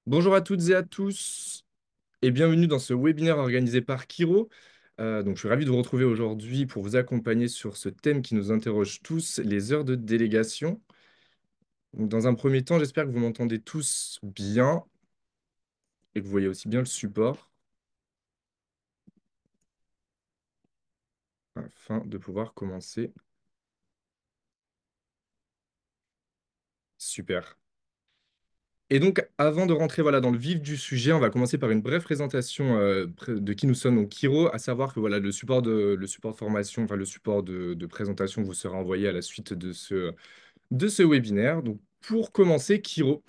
Bonjour à toutes et à tous et bienvenue dans ce webinaire organisé par Kiro. Je suis ravi de vous retrouver aujourd'hui pour vous accompagner sur ce thème qui nous interroge tous, les heures de délégation. Dans un premier temps, j'espère que vous m'entendez tous bien et que vous voyez aussi bien le support afin de pouvoir commencer. Super. Et donc, avant de rentrer dans le vif du sujet, on va commencer par une brève présentation de qui nous sommes, donc Kiro, à savoir que le support de formation, enfin le support de présentation vous sera envoyé à la suite de ce webinaire. Donc, pour commencer, Kiro.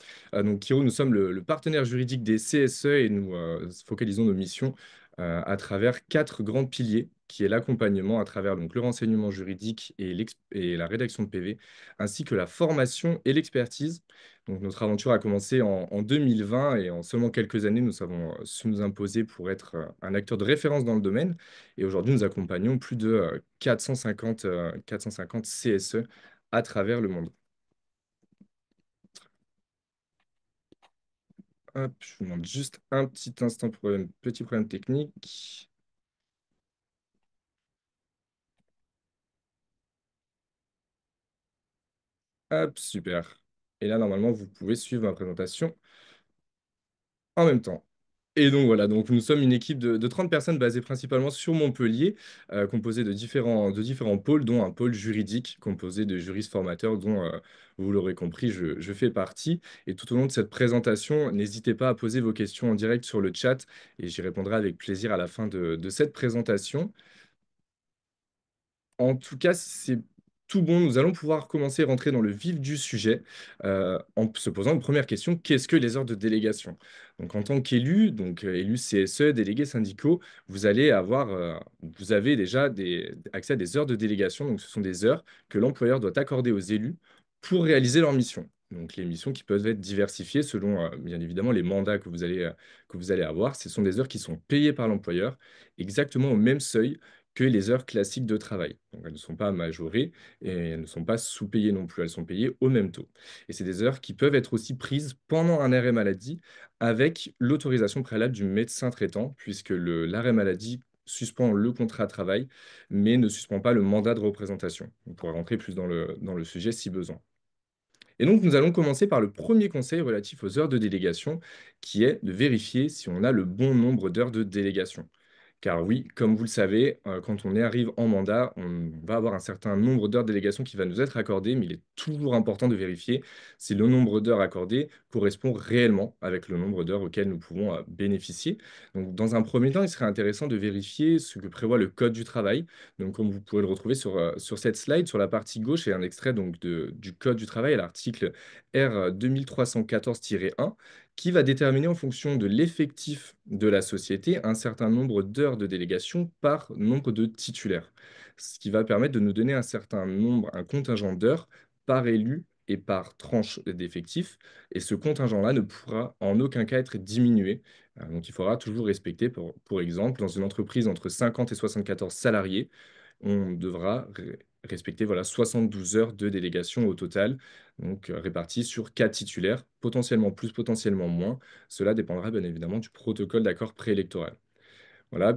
Kiro, nous sommes le partenaire juridique des CSE et nous focalisons nos missions à travers quatre grands piliers, qui est l'accompagnement à travers donc, le renseignement juridique et la rédaction de PV, ainsi que la formation et l'expertise. Donc, notre aventure a commencé en 2020 et en seulement quelques années, nous avons su nous imposer pour être un acteur de référence dans le domaine. Et aujourd'hui, nous accompagnons plus de 450 CSE à travers le monde. Hop, je vous demande juste un petit instant pour un petit problème technique. Hop, super. Et là, normalement, vous pouvez suivre ma présentation en même temps. Et donc voilà, donc nous sommes une équipe de 30 personnes basée principalement sur Montpellier, composée de différents pôles, dont un pôle juridique composé de juristes formateurs dont, vous l'aurez compris, je fais partie. Et tout au long de cette présentation, n'hésitez pas à poser vos questions en direct sur le chat et j'y répondrai avec plaisir à la fin de cette présentation. En tout cas, c'est tout bon. Nous allons pouvoir commencer à rentrer dans le vif du sujet en se posant une première question. Qu'est-ce que les heures de délégation? Donc, en tant qu'élu, donc élu CSE, délégués syndicaux, vous avez déjà accès à des heures de délégation. Donc, ce sont des heures que l'employeur doit accorder aux élus pour réaliser leur mission. Donc, les missions qui peuvent être diversifiées selon, bien évidemment, les mandats que vous allez avoir. Ce sont des heures qui sont payées par l'employeur, exactement au même seuil que les heures classiques de travail. Donc, elles ne sont pas majorées et elles ne sont pas sous-payées non plus, elles sont payées au même taux. Et c'est des heures qui peuvent être aussi prises pendant un arrêt maladie avec l'autorisation préalable du médecin traitant, puisque l'arrêt maladie suspend le contrat de travail, mais ne suspend pas le mandat de représentation. On pourra rentrer plus dans le sujet si besoin. Et donc, nous allons commencer par le premier conseil relatif aux heures de délégation, qui est de vérifier si on a le bon nombre d'heures de délégation. Car oui, comme vous le savez, quand arrive en mandat, on va avoir un certain nombre d'heures de délégation qui va nous être accordé, mais il est toujours important de vérifier si le nombre d'heures accordées correspond réellement avec le nombre d'heures auxquelles nous pouvons bénéficier. Donc, dans un premier temps, il serait intéressant de vérifier ce que prévoit le Code du travail. Donc, comme vous pouvez le retrouver sur cette slide, sur la partie gauche, il y a un extrait donc, du Code du travail à l'article R 2314-1 qui va déterminer en fonction de l'effectif de la société un certain nombre d'heures de délégation par nombre de titulaires. Ce qui va permettre de nous donner un certain nombre, un contingent d'heures par élu et par tranche d'effectifs. Et ce contingent-là ne pourra en aucun cas être diminué. Donc il faudra toujours respecter, pour exemple, dans une entreprise entre 50 et 74 salariés, on devra respecter 72 heures de délégation au total, donc réparties sur 4 titulaires, potentiellement plus, potentiellement moins. Cela dépendra bien évidemment du protocole d'accord préélectoral. Voilà,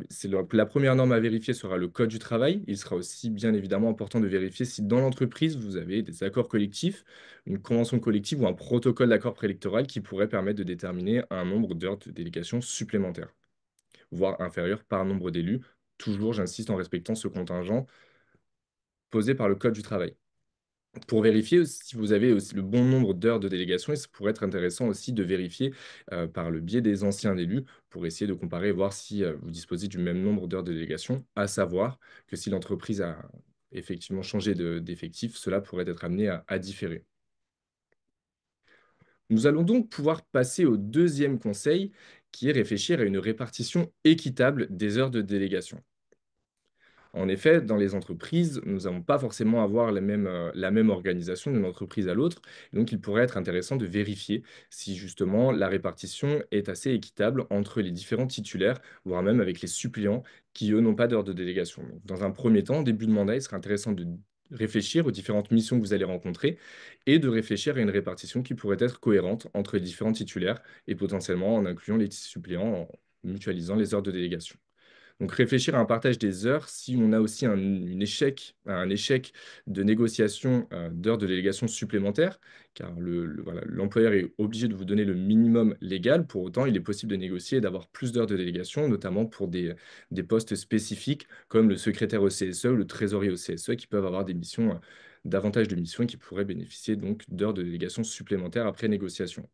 la première norme à vérifier sera le code du travail. Il sera aussi bien évidemment important de vérifier si dans l'entreprise, vous avez des accords collectifs, une convention collective ou un protocole d'accord préélectoral qui pourrait permettre de déterminer un nombre d'heures de délégation supplémentaires, voire inférieur par nombre d'élus. Toujours, j'insiste, en respectant ce contingent posé par le code du travail. Pour vérifier si vous avez aussi le bon nombre d'heures de délégation, et ça pourrait être intéressant aussi de vérifier par le biais des anciens élus pour essayer de comparer et voir si vous disposez du même nombre d'heures de délégation, à savoir que si l'entreprise a effectivement changé d'effectif, cela pourrait être amené à différer. Nous allons donc pouvoir passer au deuxième conseil, qui est réfléchir à une répartition équitable des heures de délégation. En effet, dans les entreprises, nous n'avons pas forcément à avoir la même organisation d'une entreprise à l'autre. Donc, il pourrait être intéressant de vérifier si justement la répartition est assez équitable entre les différents titulaires, voire même avec les suppléants qui, eux, n'ont pas d'heure de délégation. Donc, dans un premier temps, début de mandat, il serait intéressant de réfléchir aux différentes missions que vous allez rencontrer et de réfléchir à une répartition qui pourrait être cohérente entre les différents titulaires et potentiellement en incluant les suppléants, en mutualisant les heures de délégation. Donc réfléchir à un partage des heures, si on a aussi un échec de négociation d'heures de délégation supplémentaires, car voilà, l'employeur est obligé de vous donner le minimum légal, pour autant il est possible de négocier et d'avoir plus d'heures de délégation, notamment pour des postes spécifiques comme le secrétaire au CSE ou le trésorier au CSE, qui peuvent avoir des missions, davantage de missions et qui pourraient bénéficier donc d'heures de délégation supplémentaires après négociation.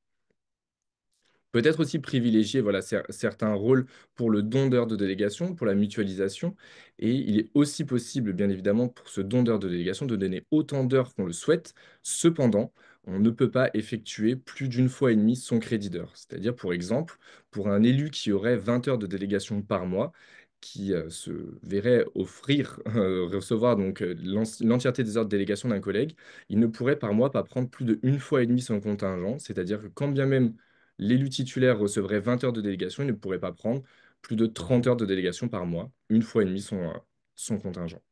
Peut-être aussi privilégier voilà, certains rôles pour le don d'heures de délégation, pour la mutualisation. Et il est aussi possible, bien évidemment, pour ce don d'heures de délégation, de donner autant d'heures qu'on le souhaite. Cependant, on ne peut pas effectuer plus d'une fois et demie son crédit d'heures. C'est-à-dire, pour exemple, pour un élu qui aurait 20 heures de délégation par mois, qui se verrait offrir, recevoir donc l'entièreté des heures de délégation d'un collègue, il ne pourrait par mois pas prendre plus de une fois et demie son contingent. C'est-à-dire que quand bien même l'élu titulaire recevrait 20 heures de délégation, il ne pourrait pas prendre plus de 30 heures de délégation par mois, une fois et demie son contingent.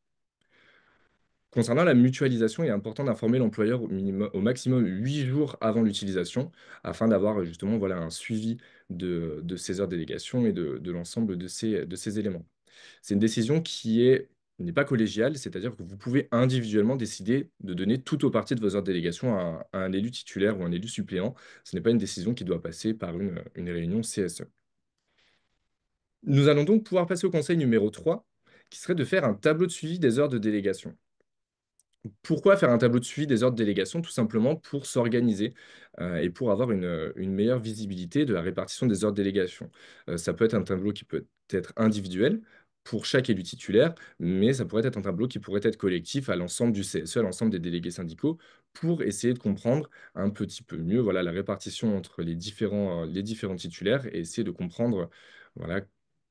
Concernant la mutualisation, il est important d'informer l'employeur au maximum 8 jours avant l'utilisation, afin d'avoir justement voilà, un suivi de ces heures de délégation et de l'ensemble de ces éléments. C'est une décision n'est pas collégiale, c'est-à-dire que vous pouvez individuellement décider de donner tout ou partie de vos heures de délégation à un élu titulaire ou un élu suppléant. Ce n'est pas une décision qui doit passer par une réunion CSE. Nous allons donc pouvoir passer au conseil numéro 3, qui serait de faire un tableau de suivi des heures de délégation. Pourquoi faire un tableau de suivi des heures de délégation? Tout simplement pour s'organiser et pour avoir une meilleure visibilité de la répartition des heures de délégation. Ça peut être un tableau qui peut être individuel pour chaque élu titulaire, mais ça pourrait être un tableau qui pourrait être collectif à l'ensemble du CSE, à l'ensemble des délégués syndicaux, pour essayer de comprendre un petit peu mieux voilà, la répartition entre les différents titulaires et essayer de comprendre voilà,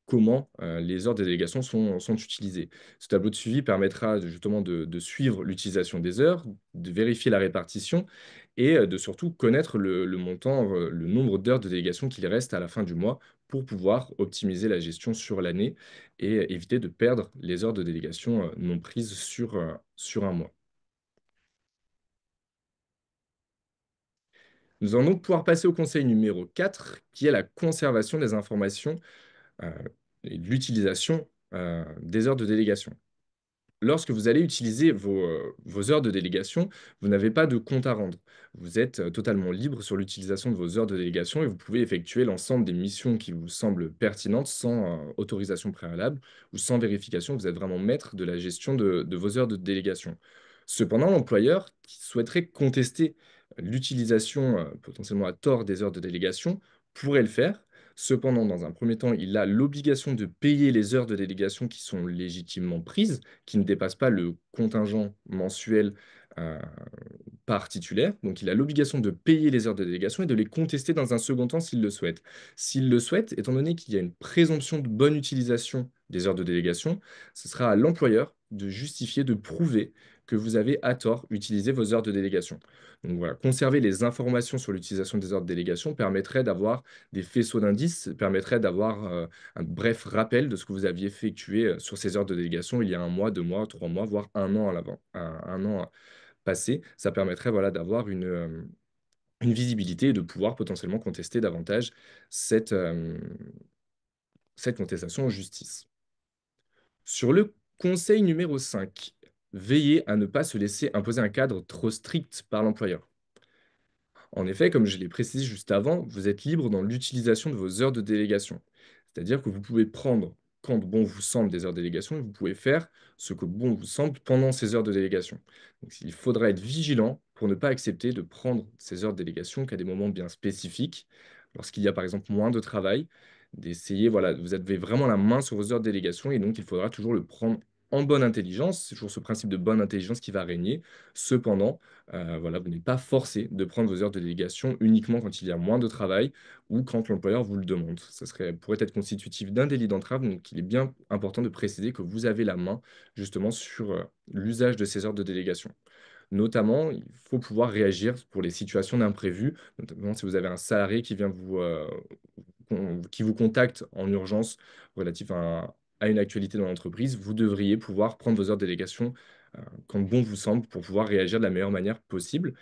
comment les heures de délégation sont utilisées. Ce tableau de suivi permettra justement de suivre l'utilisation des heures, de vérifier la répartition et de surtout connaître le montant, le nombre d'heures de délégation qu'il reste à la fin du mois pour pouvoir optimiser la gestion sur l'année et éviter de perdre les heures de délégation non prises sur un mois. Nous allons donc pouvoir passer au conseil numéro 4, qui est la conservation des informations euh, et de l'utilisation des heures de délégation. Lorsque vous allez utiliser vos heures de délégation, vous n'avez pas de compte à rendre. Vous êtes totalement libre sur l'utilisation de vos heures de délégation et vous pouvez effectuer l'ensemble des missions qui vous semblent pertinentes sans autorisation préalable ou sans vérification. Vous êtes vraiment maître de la gestion de vos heures de délégation. Cependant, l'employeur qui souhaiterait contester l'utilisation potentiellement à tort des heures de délégation pourrait le faire. Cependant, dans un premier temps, il a l'obligation de payer les heures de délégation qui sont légitimement prises, qui ne dépassent pas le contingent mensuel euh, par titulaire. Donc, il a l'obligation de payer les heures de délégation et de les contester dans un second temps s'il le souhaite. S'il le souhaite, étant donné qu'il y a une présomption de bonne utilisation des heures de délégation, ce sera à l'employeur de justifier, de prouver que vous avez à tort utilisé vos heures de délégation. Donc voilà, conserver les informations sur l'utilisation des heures de délégation permettrait d'avoir des faisceaux d'indices, permettrait d'avoir un bref rappel de ce que vous aviez effectué sur ces heures de délégation il y a un mois, 2 mois, 3 mois, voire un an à l'avant, un an passé. Ça permettrait voilà, d'avoir une visibilité et de pouvoir potentiellement contester davantage cette contestation en justice. Sur le conseil numéro 5, veillez à ne pas se laisser imposer un cadre trop strict par l'employeur. En effet, comme je l'ai précisé juste avant, vous êtes libre dans l'utilisation de vos heures de délégation. C'est-à-dire que vous pouvez prendre, quand bon vous semble, des heures de délégation, et vous pouvez faire ce que bon vous semble pendant ces heures de délégation. Donc, il faudra être vigilant pour ne pas accepter de prendre ces heures de délégation qu'à des moments bien spécifiques, lorsqu'il y a par exemple moins de travail, d'essayer, voilà, vous avez vraiment la main sur vos heures de délégation, et donc il faudra toujours le prendre en bonne intelligence. C'est toujours ce principe de bonne intelligence qui va régner. Cependant, voilà, vous n'êtes pas forcé de prendre vos heures de délégation uniquement quand il y a moins de travail ou quand l'employeur vous le demande. Pourrait être constitutif d'un délit d'entrave, donc il est bien important de préciser que vous avez la main justement sur l'usage de ces heures de délégation. Notamment, il faut pouvoir réagir pour les situations d'imprévu, notamment si vous avez un salarié qui vient qui vous contacte en urgence relatif à une actualité dans l'entreprise, vous devriez pouvoir prendre vos heures de délégation quand bon vous semble pour pouvoir réagir de la meilleure manière possible.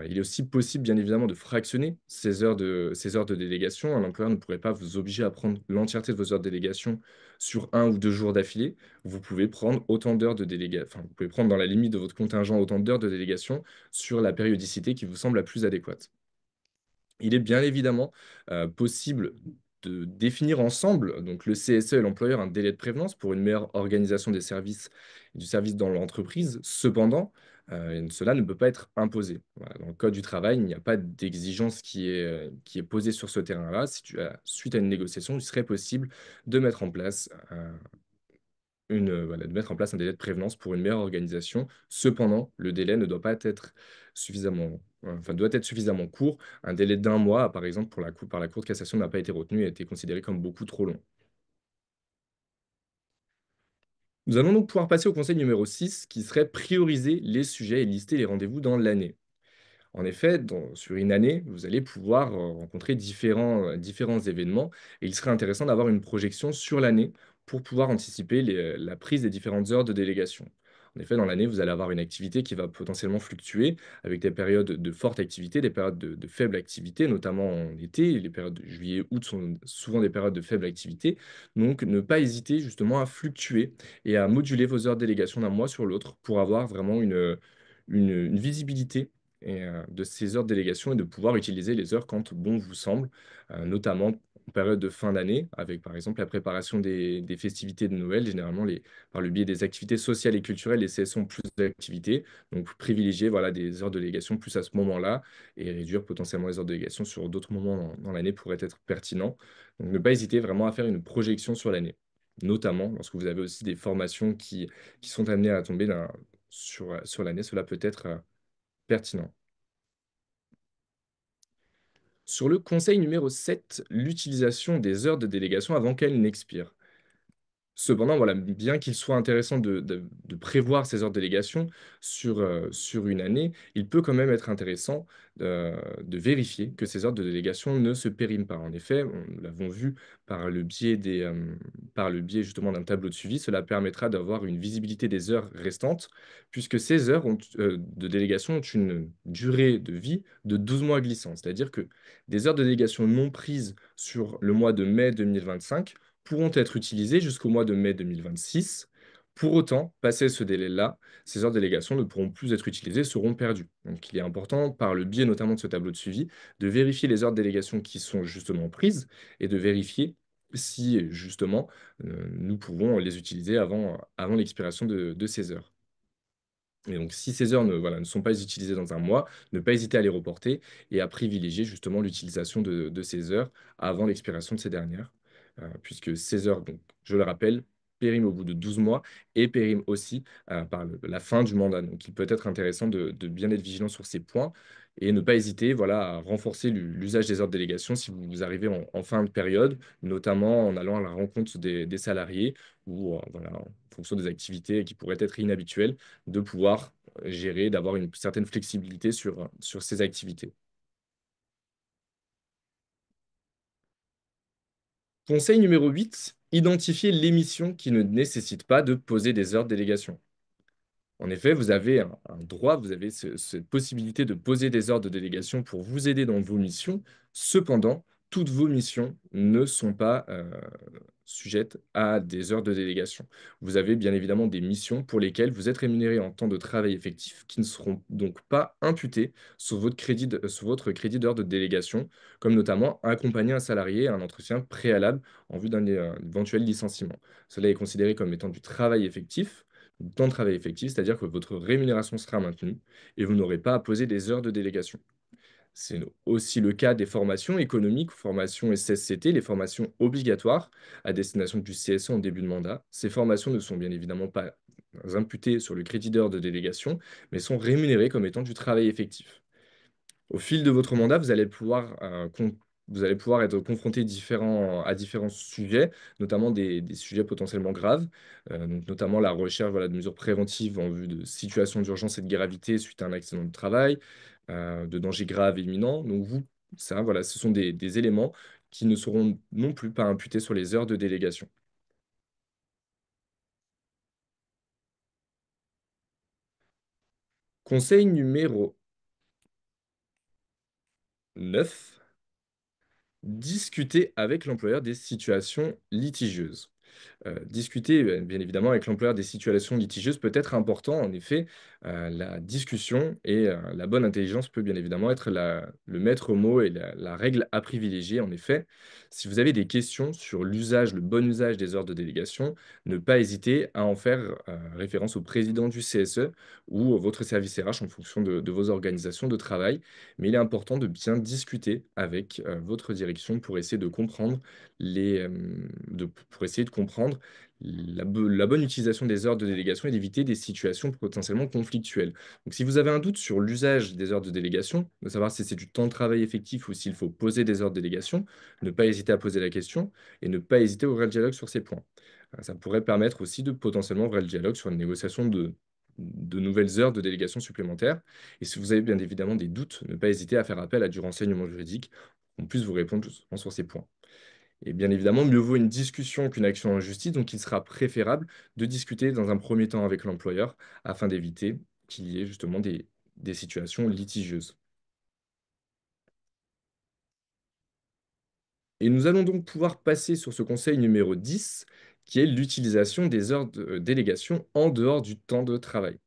Il est aussi possible, bien évidemment, de fractionner ces heures de délégation. Un employeur ne pourrait pas vous obliger à prendre l'entièreté de vos heures de délégation sur 1 ou 2 jours d'affilée. Vous pouvez prendre autant d'heures de délégation, enfin, vous pouvez prendre dans la limite de votre contingent autant d'heures de délégation sur la périodicité qui vous semble la plus adéquate. Il est bien évidemment possible de définir ensemble, donc le CSE et l'employeur, un délai de prévenance pour une meilleure organisation des services du service dans l'entreprise. Cependant, cela ne peut pas être imposé. Voilà, dans le Code du travail, il n'y a pas d'exigence qui est posée sur ce terrain-là. Suite à une négociation, il serait possible de mettre en place voilà, de mettre en place un délai de prévenance pour une meilleure organisation. Cependant, le délai ne doit pas être doit être suffisamment court. Un délai d'1 mois, par exemple, par la Cour de cassation n'a pas été retenu et a été considéré comme beaucoup trop long. Nous allons donc pouvoir passer au conseil numéro 6, qui serait prioriser les sujets et lister les rendez-vous dans l'année. En effet, sur une année, vous allez pouvoir rencontrer différents événements et il serait intéressant d'avoir une projection sur l'année pour pouvoir anticiper la prise des différentes heures de délégation. En effet, dans l'année, vous allez avoir une activité qui va potentiellement fluctuer avec des périodes de forte activité, des périodes de faible activité, notamment en été. Les périodes de juillet, août sont souvent des périodes de faible activité. Donc, ne pas hésiter justement à fluctuer et à moduler vos heures de délégation d'un mois sur l'autre pour avoir vraiment une visibilité de ces heures de délégation et de pouvoir utiliser les heures quand bon vous semble, notamment en période de fin d'année, avec par exemple la préparation des festivités de Noël. Généralement, par le biais des activités sociales et culturelles, les CSO ont plus d'activités. Donc, privilégier voilà, des heures de délégation plus à ce moment-là et réduire potentiellement les heures de délégation sur d'autres moments dans l'année pourrait être pertinent. Donc, ne pas hésiter vraiment à faire une projection sur l'année, notamment lorsque vous avez aussi des formations qui sont amenées à tomber sur l'année. Cela peut être pertinent. Sur le conseil numéro 7, l'utilisation des heures de délégation avant qu'elles n'expirent. Cependant, voilà, bien qu'il soit intéressant de prévoir ces heures de délégation sur une année, il peut quand même être intéressant de vérifier que ces heures de délégation ne se périment pas. En effet, nous l'avons vu par le biais justement d'un tableau de suivi, cela permettra d'avoir une visibilité des heures restantes, puisque ces de délégation ont une durée de vie de 12 mois glissants. C'est-à-dire que des heures de délégation non prises sur le mois de mai 2025 pourront être utilisées jusqu'au mois de mai 2026. Pour autant, passé ce délai-là, ces heures de délégation ne pourront plus être utilisées, seront perdues. Donc il est important, par le biais notamment de ce tableau de suivi, de vérifier les heures de délégation qui sont justement prises et de vérifier si justement nous pouvons les utiliser avant l'expiration de ces heures. Et donc, si ces heures ne sont pas utilisées dans un mois, ne pas hésiter à les reporter et à privilégier justement l'utilisation de ces heures avant l'expiration de ces dernières, puisque ces heures, donc, je le rappelle, périment au bout de 12 mois et périment aussi par la fin du mandat. Donc, il peut être intéressant de bien être vigilant sur ces points et ne pas hésiter voilà, à renforcer l'usage des heures de délégation si vous arrivez en fin de période, notamment en allant à la rencontre des salariés ou voilà, en fonction des activités qui pourraient être inhabituelles de pouvoir gérer, d'avoir une certaine flexibilité sur ces activités. Conseil numéro 8, identifier l'émission qui ne nécessite pas de poser des heures de délégation. En effet, vous avez un droit, vous avez cette possibilité de poser des ordres de délégation pour vous aider dans vos missions. Cependant, toutes vos missions ne sont pas sujettes à des heures de délégation. Vous avez bien évidemment des missions pour lesquelles vous êtes rémunéré en temps de travail effectif qui ne seront donc pas imputées sur votre crédit d'heure de délégation, comme notamment accompagner un salarié à un entretien préalable en vue d'un éventuel licenciement. Cela est considéré comme étant du travail effectif temps de travail effectif, c'est-à-dire que votre rémunération sera maintenue et vous n'aurez pas à poser des heures de délégation. C'est aussi le cas des formations économiques, formations SSCT, les formations obligatoires à destination du CSE en début de mandat. Ces formations ne sont bien évidemment pas imputées sur le crédit d'heures de délégation, mais sont rémunérées comme étant du travail effectif. Au fil de votre mandat, vous allez pouvoir être confronté à différents sujets, notamment des sujets potentiellement graves, donc notamment la recherche voilà, de mesures préventives en vue de situations d'urgence et de gravité suite à un accident de travail, de dangers graves et imminents. Donc ça, voilà, ce sont des éléments qui ne seront non plus pas imputés sur les heures de délégation. Conseil numéro 9. Discuter avec l'employeur des situations litigieuses. Discuter, bien évidemment, avec l'employeur des situations litigieuses peut être important. En effet, la discussion et la bonne intelligence peut bien évidemment être le maître mot et la règle à privilégier. En effet, si vous avez des questions sur l'usage, le bon usage des heures de délégation, ne pas hésiter à en faire référence au président du CSE ou votre service RH en fonction de vos organisations de travail. Mais il est important de bien discuter avec votre direction pour essayer de comprendre pour essayer de comprendre la bonne utilisation des heures de délégation et d'éviter des situations potentiellement conflictuelles. Donc, si vous avez un doute sur l'usage des heures de délégation, de savoir si c'est du temps de travail effectif ou s'il faut poser des heures de délégation, ne pas hésiter à poser la question et ne pas hésiter à ouvrir le dialogue sur ces points. Ça pourrait permettre aussi de potentiellement ouvrir le dialogue sur une négociation de nouvelles heures de délégation supplémentaires. Et si vous avez bien évidemment des doutes, ne pas hésiter à faire appel à du renseignement juridique pour qu'on puisse vous répondre justement sur ces points. Et bien évidemment, mieux vaut une discussion qu'une action en justice, donc il sera préférable de discuter dans un premier temps avec l'employeur afin d'éviter qu'il y ait justement des situations litigieuses. Et nous allons donc pouvoir passer sur ce conseil numéro 10, qui est l'utilisation des heures de délégation en dehors du temps de travail.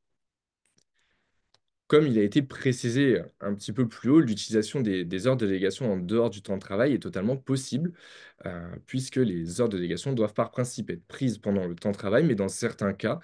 Comme il a été précisé un petit peu plus haut, l'utilisation des heures de délégation en dehors du temps de travail est totalement possible, puisque les heures de délégation doivent par principe être prises pendant le temps de travail, mais dans certains cas,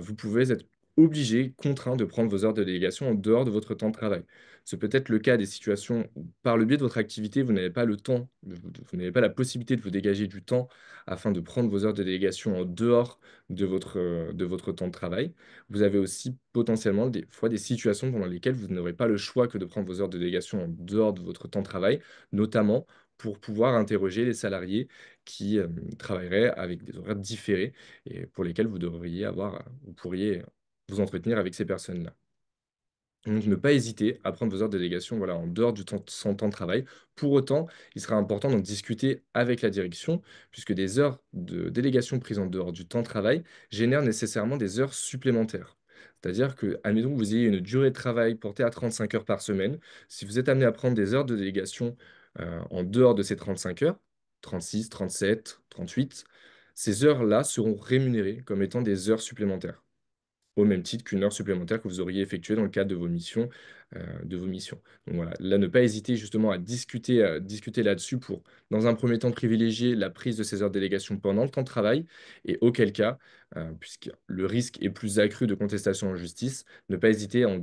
vous pouvez être obligé, contraint de prendre vos heures de délégation en dehors de votre temps de travail. Ce peut être le cas des situations où, par le biais de votre activité, vous n'avez pas le temps, vous n'avez pas la possibilité de vous dégager du temps afin de prendre vos heures de délégation en dehors de votre temps de travail. Vous avez aussi potentiellement des fois des situations pendant lesquelles vous n'aurez pas le choix que de prendre vos heures de délégation en dehors de votre temps de travail, notamment pour pouvoir interroger les salariés qui travailleraient avec des horaires différés et pour lesquels vous pourriez vous entretenir avec ces personnes-là. Donc, ne pas hésiter à prendre vos heures de délégation voilà, en dehors son temps de travail. Pour autant, il sera important d'en discuter avec la direction, puisque des heures de délégation prises en dehors du temps de travail génèrent nécessairement des heures supplémentaires. C'est-à-dire que, admettons que vous ayez une durée de travail portée à 35 heures par semaine, si vous êtes amené à prendre des heures de délégation en dehors de ces 35 heures, 36, 37, 38, ces heures-là seront rémunérées comme étant des heures supplémentaires au même titre qu'une heure supplémentaire que vous auriez effectuée dans le cadre de vos missions. Donc voilà, là, ne pas hésiter justement à discuter là-dessus pour, dans un premier temps, privilégier la prise de ces heures de délégation pendant le temps de travail, et auquel cas, puisque le risque est plus accru de contestation en justice, ne pas hésiter à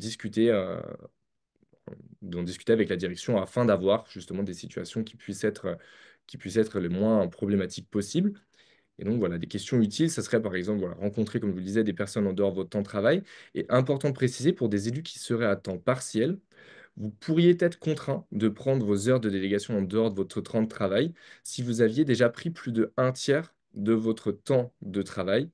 d'en discuter avec la direction afin d'avoir justement des situations qui puissent être les moins problématiques possibles. Et donc, voilà, des questions utiles, ça serait par exemple voilà, rencontrer, comme je vous le disais, des personnes en dehors de votre temps de travail. Et important de préciser, pour des élus qui seraient à temps partiel, vous pourriez être contraint de prendre vos heures de délégation en dehors de votre temps de travail si vous aviez déjà pris plus de un tiers de votre temps de travail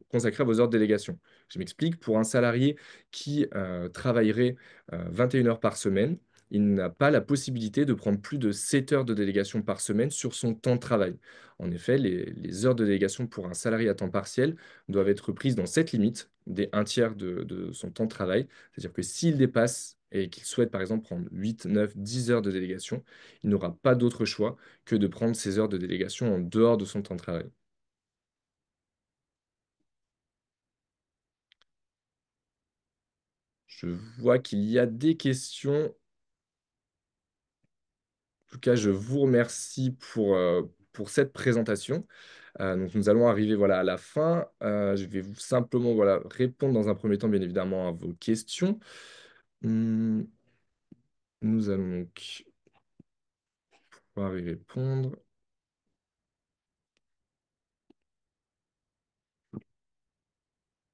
consacré à vos heures de délégation. Je m'explique, pour un salarié qui travaillerait 21 heures par semaine, il n'a pas la possibilité de prendre plus de 7 heures de délégation par semaine sur son temps de travail. En effet, les heures de délégation pour un salarié à temps partiel doivent être prises dans cette limite des un tiers de son temps de travail. C'est-à-dire que s'il dépasse et qu'il souhaite par exemple prendre 8, 9, 10 heures de délégation, il n'aura pas d'autre choix que de prendre ces heures de délégation en dehors de son temps de travail. Je vois qu'il y a des questions. En tout cas, je vous remercie pour cette présentation. Donc, nous allons arriver voilà, à la fin. Je vais simplement voilà, répondre dans un premier temps, bien évidemment, à vos questions. Hum, Nous allons donc pouvoir y répondre.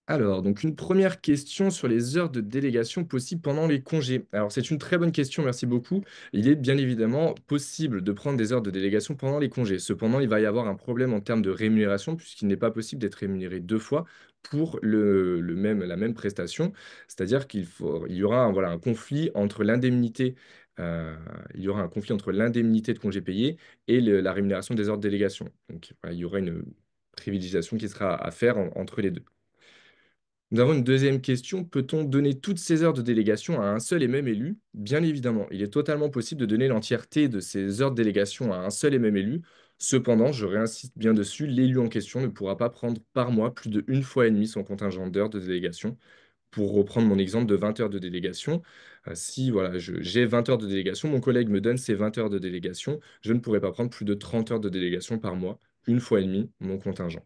Alors, donc une première question sur les heures de délégation possibles pendant les congés. Alors, c'est une très bonne question, merci beaucoup. Il est bien évidemment possible de prendre des heures de délégation pendant les congés. Cependant, il va y avoir un problème en termes de rémunération, puisqu'il n'est pas possible d'être rémunéré deux fois pour la même prestation. C'est-à-dire il y aura voilà, un conflit entre l'indemnité. Il y aura un conflit entre l'indemnité de congé payé et la rémunération des heures de délégation. Donc, voilà, il y aura une privilégiation qui sera à faire entre les deux. Nous avons une deuxième question. Peut-on donner toutes ces heures de délégation à un seul et même élu? Bien évidemment, il est totalement possible de donner l'entièreté de ces heures de délégation à un seul et même élu. Cependant, je réinsiste bien dessus, l'élu en question ne pourra pas prendre par mois plus de une fois et demie son contingent d'heures de délégation. Pour reprendre mon exemple de 20 heures de délégation, si voilà, j'ai 20 heures de délégation, mon collègue me donne ses 20 heures de délégation, je ne pourrai pas prendre plus de 30 heures de délégation par mois, une fois et demie mon contingent.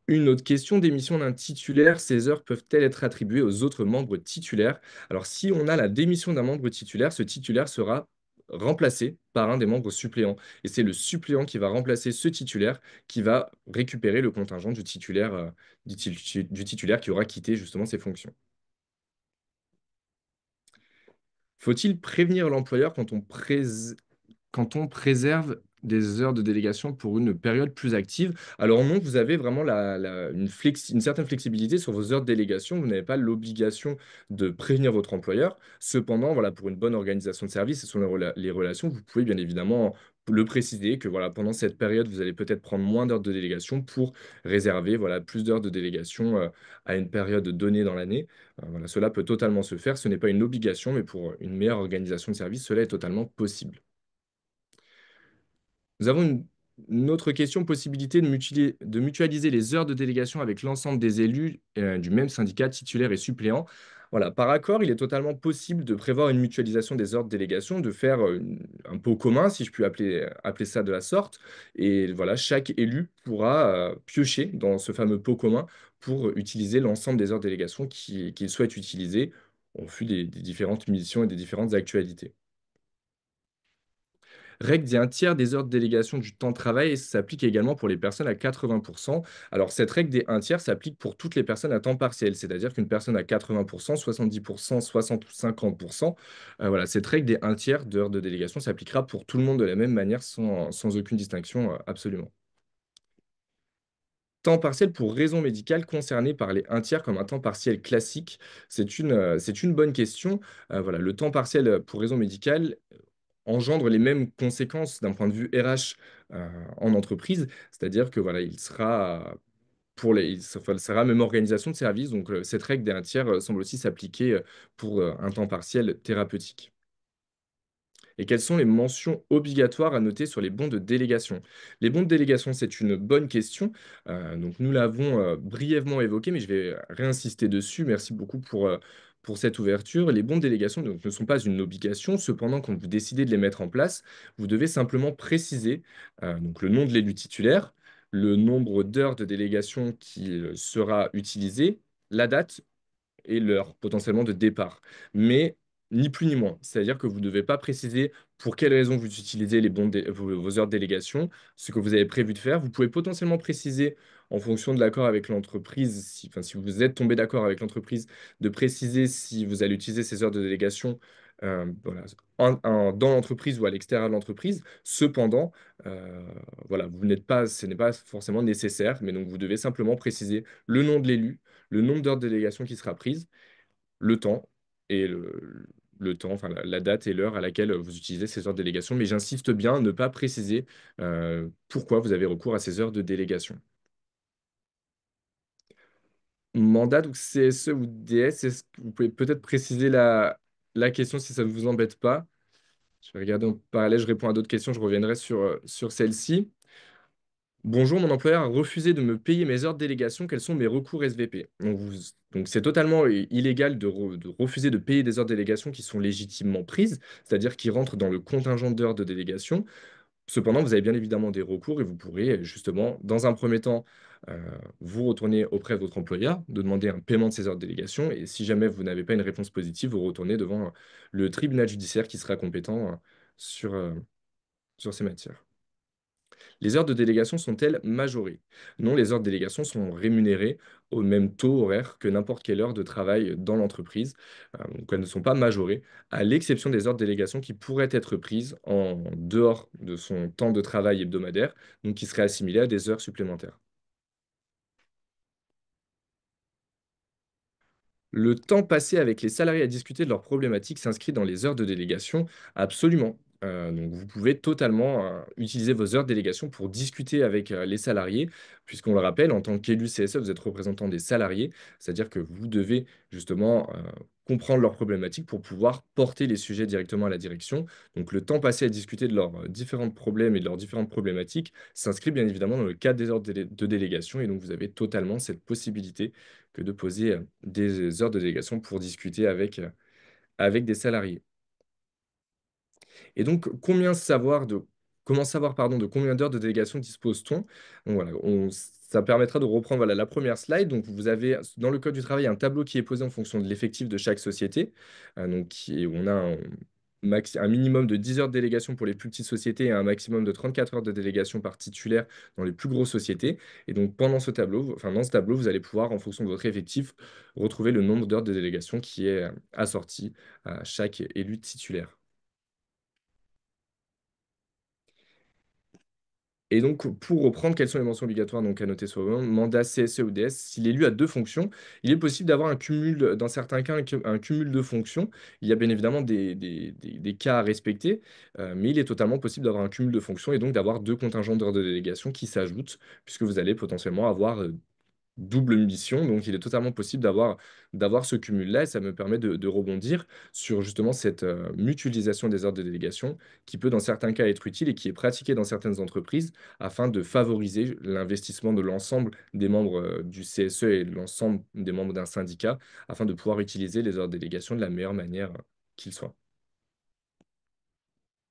Une autre question, démission d'un titulaire, ces heures peuvent-elles être attribuées aux autres membres titulaires? Alors, si on a la démission d'un membre titulaire, ce titulaire sera remplacé par un des membres suppléants. Et c'est le suppléant qui va remplacer ce titulaire qui va récupérer le contingent du titulaire, du titulaire qui aura quitté justement ses fonctions. Faut-il prévenir l'employeur quand on préserve des heures de délégation pour une période plus active? Alors non, vous avez vraiment une certaine flexibilité sur vos heures de délégation. Vous n'avez pas l'obligation de prévenir votre employeur. Cependant, voilà, pour une bonne organisation de service et sur les relations, vous pouvez bien évidemment le préciser que voilà, pendant cette période, vous allez peut-être prendre moins d'heures de délégation pour réserver voilà, plus d'heures de délégation à une période donnée dans l'année. Voilà, cela peut totalement se faire. Ce n'est pas une obligation, mais pour une meilleure organisation de service, cela est totalement possible. Nous avons une autre question, possibilité de mutualiser les heures de délégation avec l'ensemble des élus du même syndicat, titulaires et suppléants. Voilà, par accord, il est totalement possible de prévoir une mutualisation des heures de délégation, de faire un pot commun, si je puis appeler ça de la sorte. Et voilà, chaque élu pourra piocher dans ce fameux pot commun pour utiliser l'ensemble des heures de délégation qu'il souhaite utiliser au fil des différentes missions et des différentes actualités. Règle dit un tiers des heures de délégation du temps de travail et ça s'applique également pour les personnes à 80%. Alors, cette règle des un tiers s'applique pour toutes les personnes à temps partiel, c'est-à-dire qu'une personne à 80%, 70%, 60 ou 50%, voilà, cette règle des un tiers d'heures de délégation s'appliquera pour tout le monde de la même manière sans aucune distinction, absolument. Temps partiel pour raison médicale concerné par les un tiers comme un temps partiel classique, c'est une bonne question. Voilà, le temps partiel pour raison médicale engendre les mêmes conséquences d'un point de vue RH en entreprise, c'est-à-dire que voilà, il sera la même organisation de service, donc cette règle des un tiers semble aussi s'appliquer pour un temps partiel thérapeutique. Et quelles sont les mentions obligatoires à noter sur les bons de délégation? Les bons de délégation, c'est une bonne question. Donc nous l'avons brièvement évoqué, mais je vais réinsister dessus. Merci beaucoup pour cette ouverture. Les bons de délégation donc, ne sont pas une obligation. Cependant, quand vous décidez de les mettre en place, vous devez simplement préciser donc le nom de l'élu titulaire, le nombre d'heures de délégation qui sera utilisé, la date et l'heure potentiellement de départ. Mais ni plus ni moins. C'est-à-dire que vous ne devez pas préciser pour quelles raisons vous utilisez vos heures de délégation, ce que vous avez prévu de faire. Vous pouvez potentiellement préciser en fonction de l'accord avec l'entreprise, si vous êtes tombé d'accord avec l'entreprise, de préciser si vous allez utiliser ces heures de délégation voilà, dans l'entreprise ou à l'extérieur de l'entreprise. Cependant, euh, voilà, ce n'est pas forcément nécessaire, mais donc vous devez simplement préciser le nom de l'élu, le nombre d'heures de délégation qui sera prise, le temps et le temps, enfin la date et l'heure à laquelle vous utilisez ces heures de délégation. Mais j'insiste bien à ne pas préciser pourquoi vous avez recours à ces heures de délégation. Mandat, donc CSE ou DS, vous pouvez peut-être préciser la question si ça ne vous embête pas. Je vais regarder en parallèle, je réponds à d'autres questions, je reviendrai sur celle-ci. Bonjour, mon employeur a refusé de me payer mes heures de délégation. Quels sont mes recours SVP? Donc, c'est totalement illégal de refuser de payer des heures de délégation qui sont légitimement prises, c'est-à-dire qui rentrent dans le contingent d'heures de délégation. Cependant, vous avez bien évidemment des recours et vous pourrez justement, dans un premier temps, euh, vous retourner auprès de votre employeur, de demander un paiement de ces heures de délégation. Et si jamais vous n'avez pas une réponse positive, vous retournez devant le tribunal judiciaire qui sera compétent sur, euh, sur ces matières. Les heures de délégation sont-elles majorées? Non, les heures de délégation sont rémunérées au même taux horaire que n'importe quelle heure de travail dans l'entreprise. Donc elles ne sont pas majorées, à l'exception des heures de délégation qui pourraient être prises en dehors de son temps de travail hebdomadaire, donc qui seraient assimilées à des heures supplémentaires. Le temps passé avec les salariés à discuter de leurs problématiques s'inscrit dans les heures de délégation? Absolument. Donc, vous pouvez totalement utiliser vos heures de délégation pour discuter avec les salariés, puisqu'on le rappelle, en tant qu'élu CSE, vous êtes représentant des salariés, c'est-à-dire que vous devez justement comprendre leurs problématiques pour pouvoir porter les sujets directement à la direction. Donc, le temps passé à discuter de leurs différents problèmes et de leurs différentes problématiques s'inscrit bien évidemment dans le cadre des heures de délégation, et donc vous avez totalement cette possibilité que de poser des heures de délégation pour discuter avec des salariés. Et donc, comment savoir pardon, de combien d'heures de délégation dispose-t-on? Donc voilà, ça permettra de reprendre voilà, la première slide. Donc, vous avez dans le Code du travail un tableau qui est posé en fonction de l'effectif de chaque société. On a un minimum de 10 heures de délégation pour les plus petites sociétés et un maximum de 34 heures de délégation par titulaire dans les plus grosses sociétés. Et donc, dans ce tableau, vous allez pouvoir, en fonction de votre effectif, retrouver le nombre d'heures de délégation qui est assorti à chaque élu titulaire. Et donc, pour reprendre, quelles sont les mentions obligatoires donc, à noter sur le mandat CSE ou DS? S'il est élu à deux fonctions, il est possible d'avoir un cumul, dans certains cas, un cumul de fonctions. Il y a bien évidemment des cas à respecter, mais il est totalement possible d'avoir un cumul de fonctions et donc d'avoir deux contingents d'heures de délégation qui s'ajoutent, puisque vous allez potentiellement avoir double mission. Donc, il est totalement possible d'avoir ce cumul-là et ça me permet de rebondir sur justement cette mutualisation des ordres de délégation qui peut, dans certains cas, être utile et qui est pratiquée dans certaines entreprises afin de favoriser l'investissement de l'ensemble des membres du CSE et de l'ensemble des membres d'un syndicat afin de pouvoir utiliser les ordres de délégation de la meilleure manière qu'ils soient.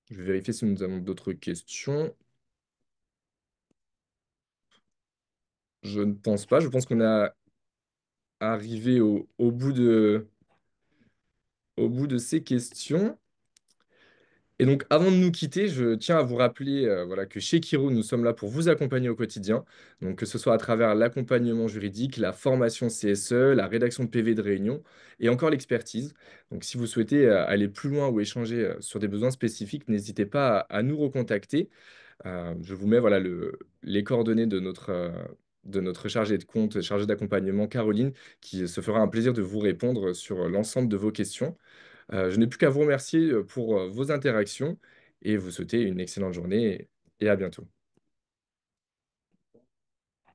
Je vais vérifier si nous avons d'autres questions. Je ne pense pas. Je pense qu'on a arrivé au bout de ces questions. Et donc, avant de nous quitter, je tiens à vous rappeler voilà, que chez Kiro, nous sommes là pour vous accompagner au quotidien. Donc, que ce soit à travers l'accompagnement juridique, la formation CSE, la rédaction de PV de réunion et encore l'expertise. Donc, si vous souhaitez aller plus loin ou échanger sur des besoins spécifiques, n'hésitez pas à nous recontacter. Je vous mets voilà, les coordonnées de notre chargée de compte, chargée d'accompagnement, Caroline, qui se fera un plaisir de vous répondre sur l'ensemble de vos questions. Je n'ai plus qu'à vous remercier pour vos interactions et vous souhaiter une excellente journée et à bientôt.